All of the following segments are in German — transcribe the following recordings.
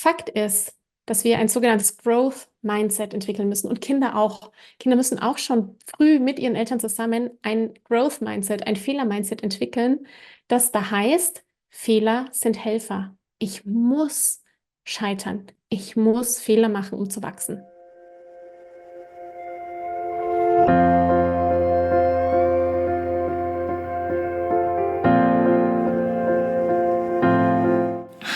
Fakt ist, dass wir ein sogenanntes Growth Mindset entwickeln müssen und Kinder auch. Kinder müssen auch schon früh mit ihren Eltern zusammen ein Growth Mindset, ein Fehler-Mindset entwickeln, das da heißt, Fehler sind Helfer. Ich muss scheitern. Ich muss Fehler machen, um zu wachsen.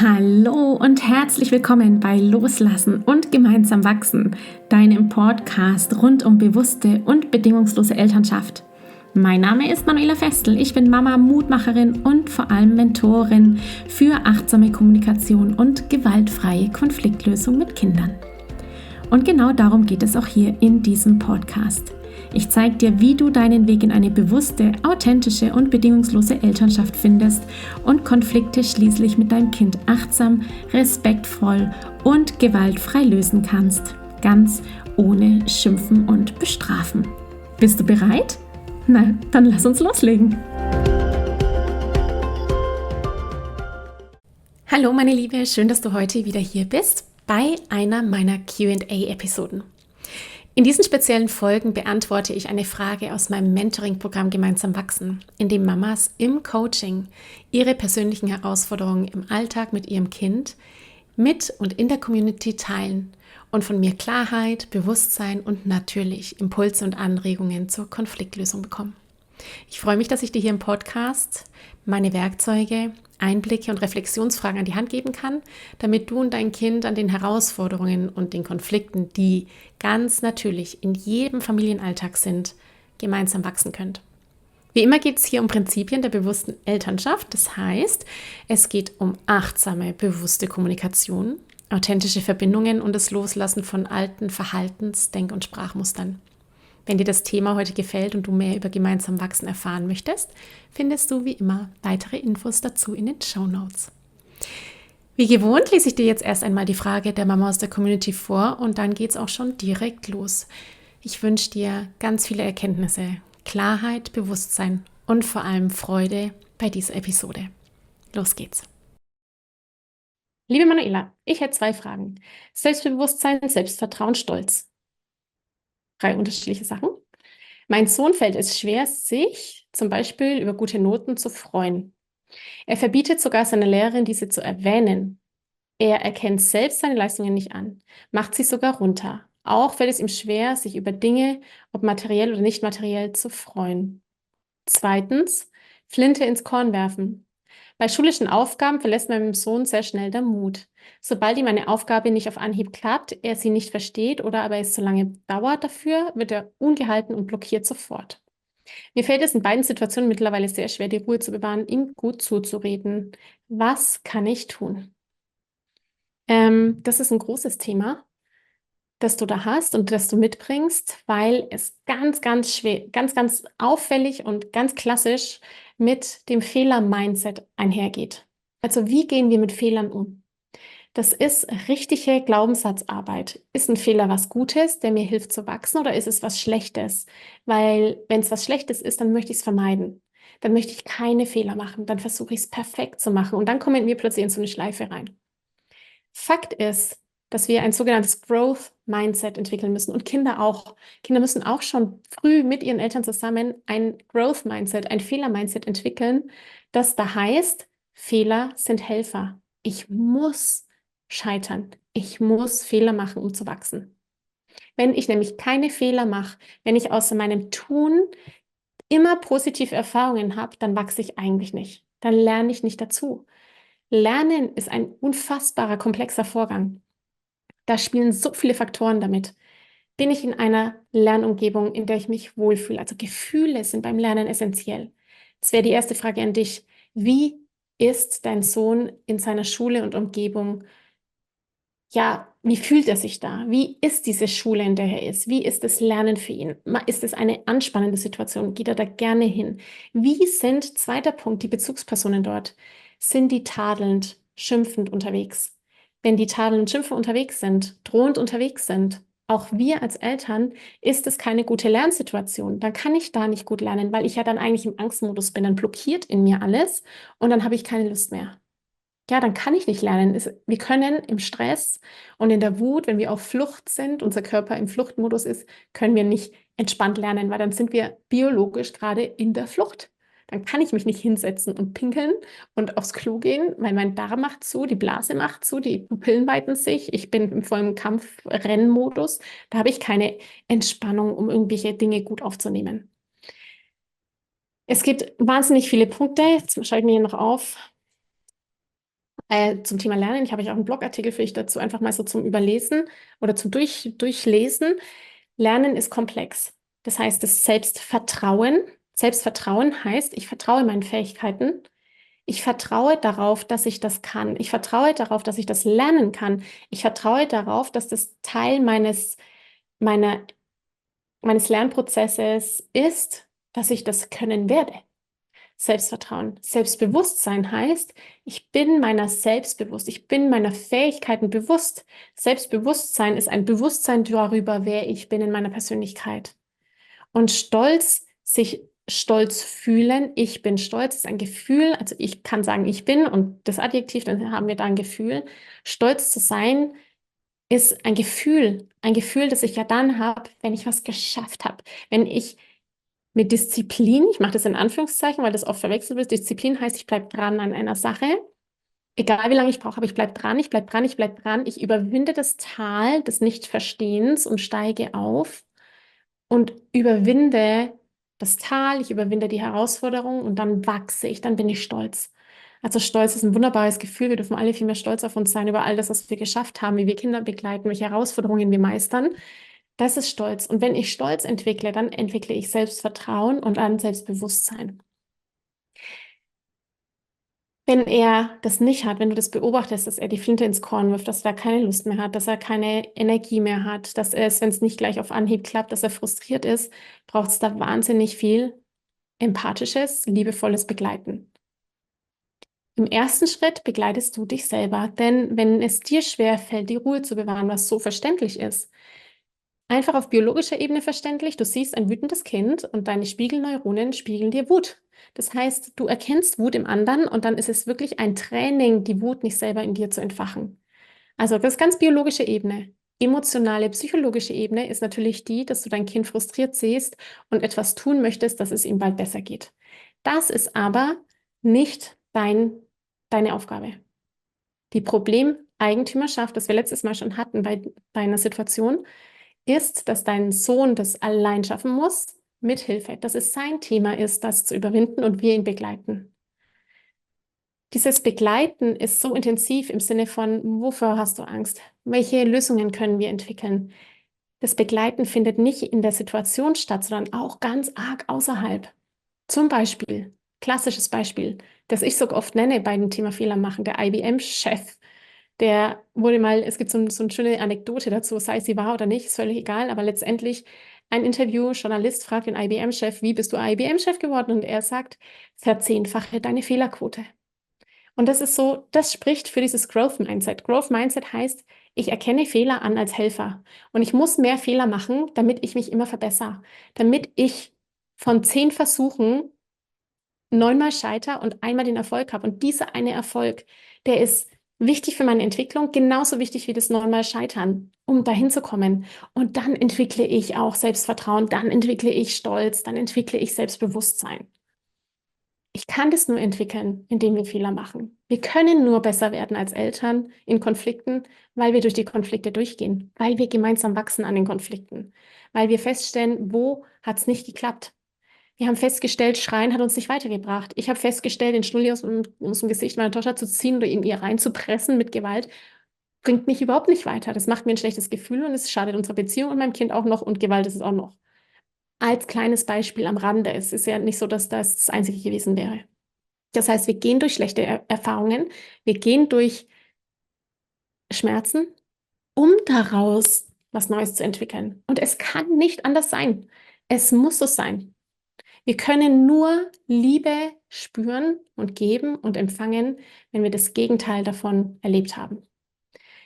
Hallo und herzlich willkommen bei Loslassen und gemeinsam wachsen, deinem Podcast rund um bewusste und bedingungslose Elternschaft. Mein Name ist Manuela Festel, ich bin Mama, Mutmacherin und vor allem Mentorin für achtsame Kommunikation und gewaltfreie Konfliktlösung mit Kindern. Und genau darum geht es auch hier in diesem Podcast. Ich zeige dir, wie du deinen Weg in eine bewusste, authentische und bedingungslose Elternschaft findest und Konflikte schließlich mit deinem Kind achtsam, respektvoll und gewaltfrei lösen kannst. Ganz ohne Schimpfen und Bestrafen. Bist du bereit? Na, dann lass uns loslegen. Hallo meine Liebe, schön, dass du heute wieder hier bist bei einer meiner Q&A-Episoden. In diesen speziellen Folgen beantworte ich eine Frage aus meinem Mentoring-Programm Gemeinsam wachsen, in dem Mamas im Coaching ihre persönlichen Herausforderungen im Alltag mit ihrem Kind mit und in der Community teilen und von mir Klarheit, Bewusstsein und natürlich Impulse und Anregungen zur Konfliktlösung bekommen. Ich freue mich, dass ich dir hier im Podcast meine Werkzeuge, Einblicke und Reflexionsfragen an die Hand geben kann, damit du und dein Kind an den Herausforderungen und den Konflikten, die ganz natürlich in jedem Familienalltag sind, gemeinsam wachsen könnt. Wie immer geht es hier um Prinzipien der bewussten Elternschaft. Das heißt, es geht um achtsame, bewusste Kommunikation, authentische Verbindungen und das Loslassen von alten Verhaltens-, Denk- und Sprachmustern. Wenn dir das Thema heute gefällt und du mehr über gemeinsam wachsen erfahren möchtest, findest du wie immer weitere Infos dazu in den Shownotes. Wie gewohnt lese ich dir jetzt erst einmal die Frage der Mama aus der Community vor und dann geht es auch schon direkt los. Ich wünsche dir ganz viele Erkenntnisse, Klarheit, Bewusstsein und vor allem Freude bei dieser Episode. Los geht's. Liebe Manuela, ich hätte 2 Fragen. Selbstbewusstsein, Selbstvertrauen, Stolz. 3 unterschiedliche Sachen. Mein Sohn fällt es schwer, sich zum Beispiel über gute Noten zu freuen. Er verbietet sogar seiner Lehrerin, diese zu erwähnen. Er erkennt selbst seine Leistungen nicht an, macht sie sogar runter. Auch fällt es ihm schwer, sich über Dinge, ob materiell oder nicht materiell, zu freuen. 2. Flinte ins Korn werfen. Bei schulischen Aufgaben verlässt meinem Sohn sehr schnell der Mut. Sobald ihm eine Aufgabe nicht auf Anhieb klappt, er sie nicht versteht oder aber es so lange dauert dafür, wird er ungehalten und blockiert sofort. Mir fällt es in beiden Situationen mittlerweile sehr schwer, die Ruhe zu bewahren, ihm gut zuzureden. Was kann ich tun? Das ist ein großes Thema, das du da hast und das du mitbringst, weil es ganz, ganz schwer, ganz, ganz auffällig und ganz klassisch mit dem Fehler-Mindset einhergeht. Also wie gehen wir mit Fehlern um? Das ist richtige Glaubenssatzarbeit. Ist ein Fehler was Gutes, der mir hilft zu wachsen, oder ist es was Schlechtes? Weil wenn es was Schlechtes ist, dann möchte ich es vermeiden. Dann möchte ich keine Fehler machen. Dann versuche ich es perfekt zu machen. Und dann kommen wir plötzlich in so eine Schleife rein. Fakt ist, dass wir ein sogenanntes Growth Mindset entwickeln müssen und Kinder auch. Kinder müssen auch schon früh mit ihren Eltern zusammen ein Growth Mindset, ein Fehler-Mindset entwickeln, das da heißt, Fehler sind Helfer. Ich muss scheitern. Ich muss Fehler machen, um zu wachsen. Wenn ich nämlich keine Fehler mache, wenn ich aus meinem Tun immer positive Erfahrungen habe, dann wachse ich eigentlich nicht. Dann lerne ich nicht dazu. Lernen ist ein unfassbarer, komplexer Vorgang. Da spielen so viele Faktoren damit. Bin ich in einer Lernumgebung, in der ich mich wohlfühle? Also Gefühle sind beim Lernen essentiell. Das wäre die erste Frage an dich. Wie ist dein Sohn in seiner Schule und Umgebung? Ja, wie fühlt er sich da? Wie ist diese Schule, in der er ist? Wie ist das Lernen für ihn? Ist es eine anspannende Situation? Geht er da gerne hin? Wie sind, zweiter Punkt, die Bezugspersonen dort? Sind die tadelnd, schimpfend unterwegs? Wenn die tadelnd und schimpfend unterwegs sind, drohend unterwegs sind, auch wir als Eltern, ist es keine gute Lernsituation. Dann kann ich da nicht gut lernen, weil ich ja dann eigentlich im Angstmodus bin. Dann blockiert in mir alles und dann habe ich keine Lust mehr. ja, dann kann ich nicht lernen. Wir können im Stress und in der Wut, wenn wir auf Flucht sind, unser Körper im Fluchtmodus ist, können wir nicht entspannt lernen, weil dann sind wir biologisch gerade in der Flucht. Dann kann ich mich nicht hinsetzen und pinkeln und aufs Klo gehen, weil mein Darm macht zu, die Blase macht zu, die Pupillen weiten sich, ich bin im vollen Kampf-Rennmodus. Da habe ich keine Entspannung, um irgendwelche Dinge gut aufzunehmen. Es gibt wahnsinnig viele Punkte, jetzt schreibe ich mir hier noch auf, zum Thema Lernen. Ich habe auch einen Blogartikel für dich dazu, einfach mal so zum Überlesen oder zum Durchlesen. Lernen ist komplex. Das heißt, das Selbstvertrauen. Selbstvertrauen heißt, ich vertraue meinen Fähigkeiten. Ich vertraue darauf, dass ich das kann. Ich vertraue darauf, dass ich das lernen kann. Ich vertraue darauf, dass das Teil meiner, meines Lernprozesses ist, dass ich das können werde. Selbstvertrauen. Selbstbewusstsein heißt, ich bin meiner selbst bewusst, ich bin meiner Fähigkeiten bewusst. Selbstbewusstsein ist ein Bewusstsein darüber, wer ich bin in meiner Persönlichkeit. Und Stolz, sich stolz fühlen, ich bin stolz, ist ein Gefühl, also ich kann sagen, ich bin und das Adjektiv, dann haben wir da ein Gefühl. Stolz zu sein ist ein Gefühl, das ich ja dann habe, wenn ich was geschafft habe, wenn ich mit Disziplin, ich mache das in Anführungszeichen, weil das oft verwechselt wird. Disziplin heißt, ich bleibe dran an einer Sache, egal wie lange ich brauche, aber ich bleibe dran, ich bleibe dran, ich bleibe dran. Ich überwinde das Tal des Nichtverstehens und steige auf und überwinde das Tal, ich überwinde die Herausforderung und dann wachse ich, dann bin ich stolz. Also Stolz ist ein wunderbares Gefühl. Wir dürfen alle viel mehr stolz auf uns sein über all das, was wir geschafft haben, wie wir Kinder begleiten, welche Herausforderungen wir meistern. Das ist Stolz. Und wenn ich Stolz entwickle, dann entwickle ich Selbstvertrauen und ein Selbstbewusstsein. Wenn er das nicht hat, wenn du das beobachtest, dass er die Flinte ins Korn wirft, dass er keine Lust mehr hat, dass er keine Energie mehr hat, dass es, wenn es nicht gleich auf Anhieb klappt, dass er frustriert ist, braucht es da wahnsinnig viel empathisches, liebevolles Begleiten. Im ersten Schritt begleitest du dich selber, denn wenn es dir schwer fällt, die Ruhe zu bewahren, was so verständlich ist, einfach auf biologischer Ebene verständlich. Du siehst ein wütendes Kind und deine Spiegelneuronen spiegeln dir Wut. Das heißt, du erkennst Wut im anderen und dann ist es wirklich ein Training, die Wut nicht selber in dir zu entfachen. Also das ist ganz biologische Ebene. Emotionale, psychologische Ebene ist natürlich die, dass du dein Kind frustriert siehst und etwas tun möchtest, dass es ihm bald besser geht. Das ist aber nicht deine Aufgabe. Die Problemeigentümerschaft, das wir letztes Mal schon hatten bei einer Situation, ist, dass dein Sohn das allein schaffen muss, mit Hilfe, dass es sein Thema ist, das zu überwinden und wir ihn begleiten. Dieses Begleiten ist so intensiv im Sinne von, wofür hast du Angst? Welche Lösungen können wir entwickeln? Das Begleiten findet nicht in der Situation statt, sondern auch ganz arg außerhalb. Zum Beispiel, klassisches Beispiel, das ich so oft nenne bei dem Thema Fehler machen, der IBM-Chef, der wurde mal, es gibt so eine schöne Anekdote dazu, sei sie wahr oder nicht, ist völlig egal, aber letztendlich ein Interview, Journalist fragt den IBM-Chef, wie bist du IBM-Chef geworden? Und er sagt, verzehnfache deine Fehlerquote. Und das ist so, das spricht für dieses Growth Mindset. Growth Mindset heißt, ich erkenne Fehler an als Helfer. Und ich muss mehr Fehler machen, damit ich mich immer verbessere. Damit ich von 10 Versuchen 9-mal scheitere und einmal den Erfolg habe. Und dieser eine Erfolg, der ist wichtig für meine Entwicklung, genauso wichtig wie das 9-mal Scheitern, um dahin zu kommen. Und dann entwickle ich auch Selbstvertrauen, dann entwickle ich Stolz, dann entwickle ich Selbstbewusstsein. Ich kann das nur entwickeln, indem wir Fehler machen. Wir können nur besser werden als Eltern in Konflikten, weil wir durch die Konflikte durchgehen, weil wir gemeinsam wachsen an den Konflikten, weil wir feststellen, wo hat es nicht geklappt. Wir haben festgestellt, Schreien hat uns nicht weitergebracht. Ich habe festgestellt, den Schnulli aus dem Gesicht meiner Tochter zu ziehen oder in ihr reinzupressen mit Gewalt, bringt mich überhaupt nicht weiter. Das macht mir ein schlechtes Gefühl und es schadet unserer Beziehung und meinem Kind auch noch und Gewalt ist es auch noch. Als kleines Beispiel am Rande. Es ist ja nicht so, dass das Einzige gewesen wäre. Das heißt, wir gehen durch schlechte Erfahrungen, wir gehen durch Schmerzen, um daraus was Neues zu entwickeln. Und es kann nicht anders sein. Es muss so sein. Wir können nur Liebe spüren und geben und empfangen, wenn wir das Gegenteil davon erlebt haben.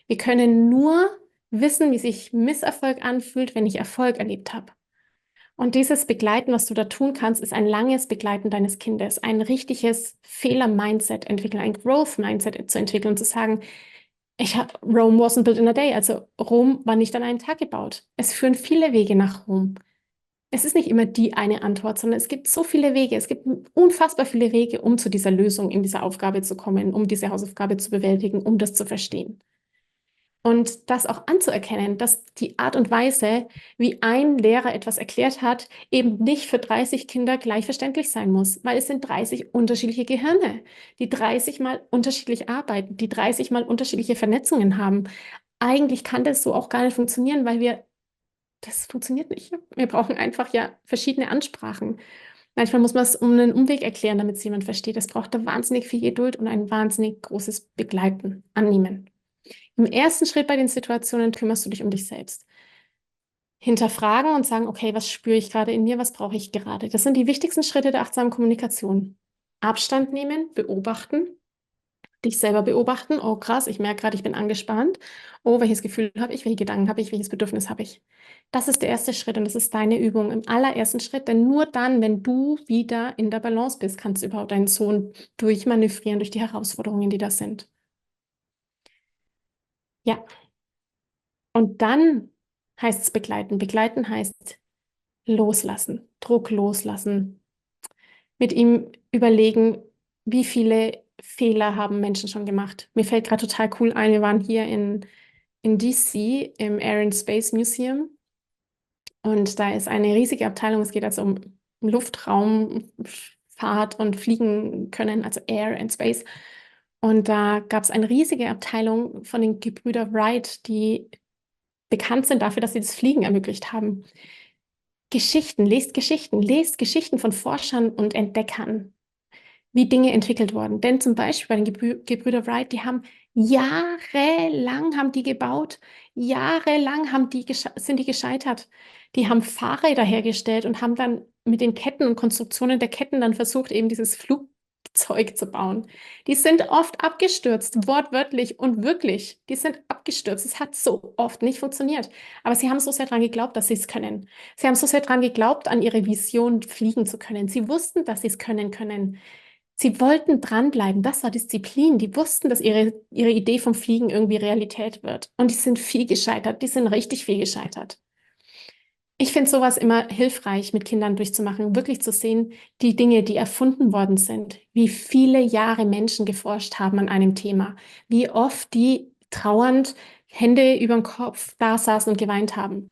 Wir können nur wissen, wie sich Misserfolg anfühlt, wenn ich Erfolg erlebt habe. Und dieses Begleiten, was du da tun kannst, ist ein langes Begleiten deines Kindes, ein richtiges Fehler-Mindset entwickeln, ein Growth-Mindset zu entwickeln und zu sagen, Rome wasn't built in a day, also Rom war nicht an einem Tag gebaut. Es führen viele Wege nach Rom. Es ist nicht immer die eine Antwort, sondern es gibt so viele Wege. Es gibt unfassbar viele Wege, um zu dieser Lösung in dieser Aufgabe zu kommen, um diese Hausaufgabe zu bewältigen, um das zu verstehen. Und das auch anzuerkennen, dass die Art und Weise, wie ein Lehrer etwas erklärt hat, eben nicht für 30 Kinder gleich verständlich sein muss, weil es sind 30 unterschiedliche Gehirne, die 30 Mal unterschiedlich arbeiten, die 30 Mal unterschiedliche Vernetzungen haben. Eigentlich kann das so auch gar nicht funktionieren, weil das funktioniert nicht. Wir brauchen einfach ja verschiedene Ansprachen. Manchmal muss man es um einen Umweg erklären, damit es jemand versteht. Es braucht da wahnsinnig viel Geduld und ein wahnsinnig großes Begleiten, Annehmen. Im ersten Schritt bei den Situationen kümmerst du dich um dich selbst. Hinterfragen und sagen, okay, was spüre ich gerade in mir, was brauche ich gerade? Das sind die wichtigsten Schritte der achtsamen Kommunikation. Abstand nehmen, beobachten, dich selber beobachten. Oh krass, ich merke gerade, ich bin angespannt. Oh, welches Gefühl habe ich, welche Gedanken habe ich, welches Bedürfnis habe ich? Das ist der erste Schritt und das ist deine Übung im allerersten Schritt, denn nur dann, wenn du wieder in der Balance bist, kannst du überhaupt deinen Sohn durchmanövrieren durch die Herausforderungen, die da sind. Ja, und dann heißt es begleiten. Begleiten heißt loslassen, Druck loslassen, mit ihm überlegen, wie viele Fehler haben Menschen schon gemacht. Mir fällt gerade total cool ein, wir waren hier in DC im Air and Space Museum und da ist eine riesige Abteilung, es geht also um Luftraumfahrt und Fliegen können, also Air and Space. Und da gab es eine riesige Abteilung von den Gebrüder Wright, die bekannt sind dafür, dass sie das Fliegen ermöglicht haben. Lest Geschichten von Forschern und Entdeckern, wie Dinge entwickelt wurden. Denn zum Beispiel bei den Gebrüder Wright, die haben jahrelang gebaut, jahrelang sind die gescheitert. Die haben Fahrräder hergestellt und haben dann mit den Ketten und Konstruktionen der Ketten dann versucht, eben dieses Flugzeug zu bauen. Die sind oft abgestürzt, wortwörtlich und wirklich. Die sind abgestürzt. Es hat so oft nicht funktioniert. Aber sie haben so sehr daran geglaubt, dass sie es können. Sie haben so sehr daran geglaubt, an ihre Vision fliegen zu können. Sie wussten, dass sie es können. Sie wollten dranbleiben. Das war Disziplin. Die wussten, dass ihre Idee vom Fliegen irgendwie Realität wird. Und die sind viel gescheitert. Die sind richtig viel gescheitert. Ich finde sowas immer hilfreich, mit Kindern durchzumachen, wirklich zu sehen, die Dinge, die erfunden worden sind, wie viele Jahre Menschen geforscht haben an einem Thema, wie oft die trauernd, Hände über den Kopf da saßen und geweint haben.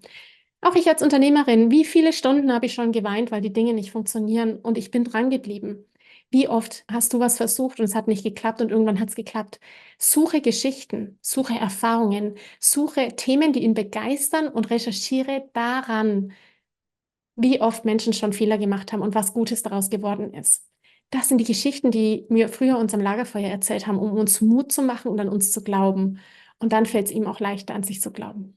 Auch ich als Unternehmerin, wie viele Stunden habe ich schon geweint, weil die Dinge nicht funktionieren und ich bin dran geblieben. Wie oft hast du was versucht und es hat nicht geklappt und irgendwann hat es geklappt? Suche Geschichten, suche Erfahrungen, suche Themen, die ihn begeistern und recherchiere daran, wie oft Menschen schon Fehler gemacht haben und was Gutes daraus geworden ist. Das sind die Geschichten, die mir früher uns am Lagerfeuer erzählt haben, um uns Mut zu machen und an uns zu glauben. Und dann fällt es ihm auch leichter, an sich zu glauben.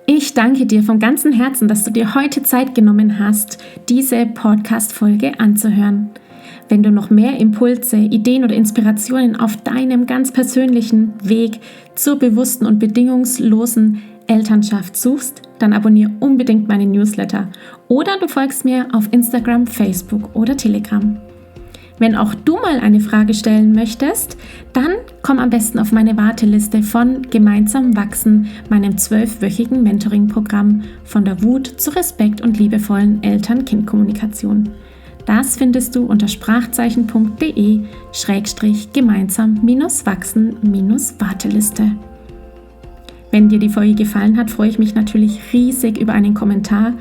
Ich danke dir von ganzem Herzen, dass du dir heute Zeit genommen hast, diese Podcast-Folge anzuhören. Wenn du noch mehr Impulse, Ideen oder Inspirationen auf deinem ganz persönlichen Weg zur bewussten und bedingungslosen Elternschaft suchst, dann abonniere unbedingt meinen Newsletter oder du folgst mir auf Instagram, Facebook oder Telegram. Wenn auch du mal eine Frage stellen möchtest, dann komm am besten auf meine Warteliste von Gemeinsam wachsen, meinem 12-wöchigen Mentoring-Programm von der Wut zu Respekt und liebevollen Eltern-Kind-Kommunikation. Das findest du unter sprachzeichen.de/gemeinsam-wachsen-Warteliste. Wenn dir die Folge gefallen hat, freue ich mich natürlich riesig über einen Kommentar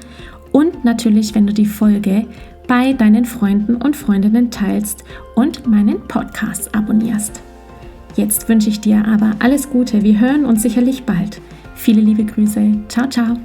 und natürlich, wenn du die Folge bei deinen Freunden und Freundinnen teilst und meinen Podcast abonnierst. Jetzt wünsche ich dir aber alles Gute. Wir hören uns sicherlich bald. Viele liebe Grüße. Ciao, ciao.